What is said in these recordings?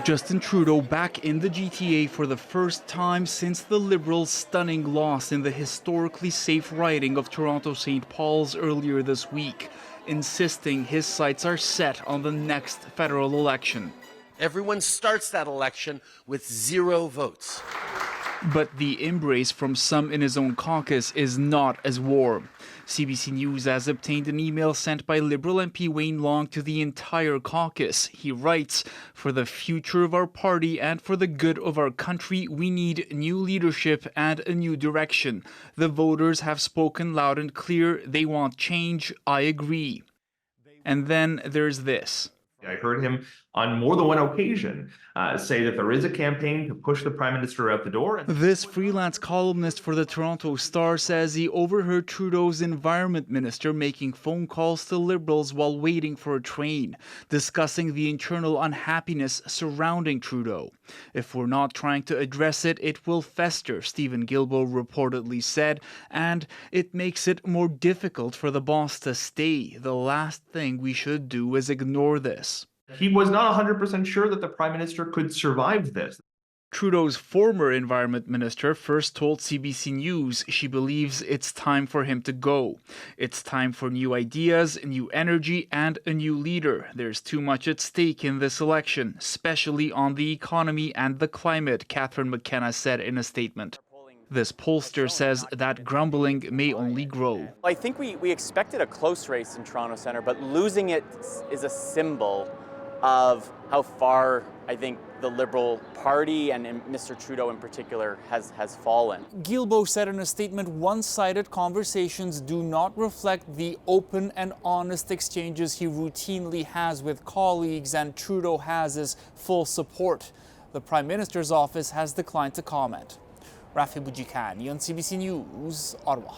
Justin Trudeau back in the GTA for the first time since the Liberals' stunning loss in the historically safe riding of Toronto St. Paul's earlier this week, insisting his sights are set on the next federal election. Everyone starts that election with 0 votes. But the embrace from some in his own caucus is not as warm. CBC News has obtained an email sent by Liberal MP Wayne Long to the entire caucus. He writes, "For the future of our party and for the good of our country, we need new leadership and a new direction. The voters have spoken loud and clear. They want change. I agree." And then there's this. I heard him on more than one occasion say that there is a campaign to push the Prime Minister out the door. This freelance columnist for the Toronto Star says he overheard Trudeau's Environment Minister making phone calls to Liberals while waiting for a train, discussing the internal unhappiness surrounding Trudeau. "If we're not trying to address it, it will fester," Stephen Guilbeault reportedly said, and it makes it more difficult for the boss to stay. The last thing we should do is ignore this. He was not 100% sure that the Prime Minister could survive this. Trudeau's former Environment Minister first told CBC News she believes it's time for him to go. It's time for new ideas, new energy, and a new leader. There's too much at stake in this election, especially on the economy and the climate, Katherine McKenna said in a statement. This pollster says that grumbling may only grow. I think we expected a close race in Toronto Centre, but losing it is a symbol of how far I think the Liberal Party and Mr. Trudeau in particular has fallen. Guilbeault said in a statement, one-sided conversations do not reflect the open and honest exchanges he routinely has with colleagues, and Trudeau has his full support. The Prime Minister's office has declined to comment. Rafi Boudjikani on CBC News, Ottawa.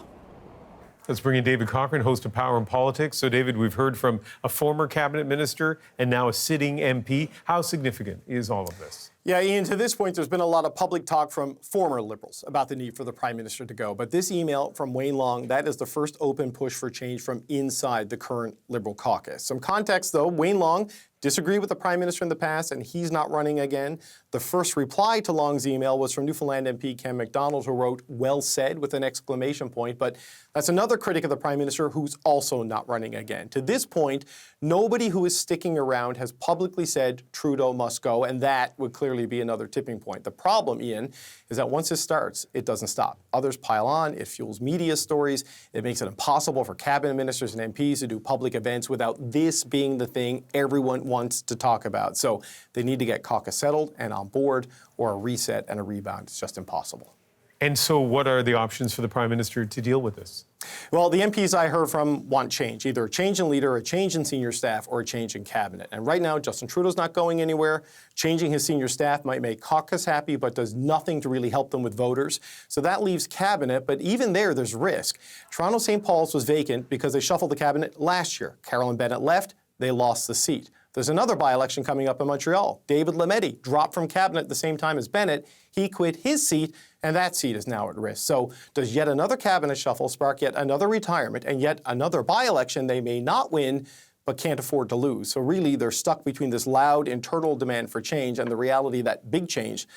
Let's bring in David Cochrane, host of Power and Politics. So, David, we've heard from a former cabinet minister and now a sitting MP. How significant is all of this? Yeah, Ian, to this point, there's been a lot of public talk from former Liberals about the need for the Prime Minister to go. But this email from Wayne Long, that is the first open push for change from inside the current Liberal caucus. Some context, though, Wayne Long disagreed with the Prime Minister in the past, and he's not running again. The first reply to Long's email was from Newfoundland MP Ken MacDonald, who wrote, "Well said," with an exclamation point. But that's another critic of the Prime Minister who's also not running again. To this point, nobody who is sticking around has publicly said Trudeau must go, and that would clearly be another tipping point. The problem, Ian, is that once it starts, it doesn't stop. Others pile on, it fuels media stories, it makes it impossible for cabinet ministers and MPs to do public events without this being the thing everyone wants to talk about. So they need to get caucus settled and on board, or a reset and a rebound. It's just impossible. And so what are the options for the Prime Minister to deal with this? Well, the MPs I heard from want change, either a change in leader, a change in senior staff, or a change in cabinet. And right now, Justin Trudeau's not going anywhere. Changing his senior staff might make caucus happy, but does nothing to really help them with voters. So that leaves cabinet, but even there's risk. Toronto St. Paul's was vacant because they shuffled the cabinet last year. Carolyn Bennett left, they lost the seat. There's another by-election coming up in Montreal. David Lametti dropped from cabinet at the same time as Bennett. He quit his seat, and that seat is now at risk. So does yet another cabinet shuffle spark yet another retirement and yet another by-election they may not win but can't afford to lose? So really, they're stuck between this loud internal demand for change and the reality that big change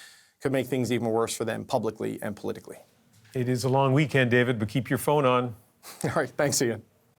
could make things even worse for them publicly and politically. It is a long weekend, David, but keep your phone on. All right, thanks, Ian.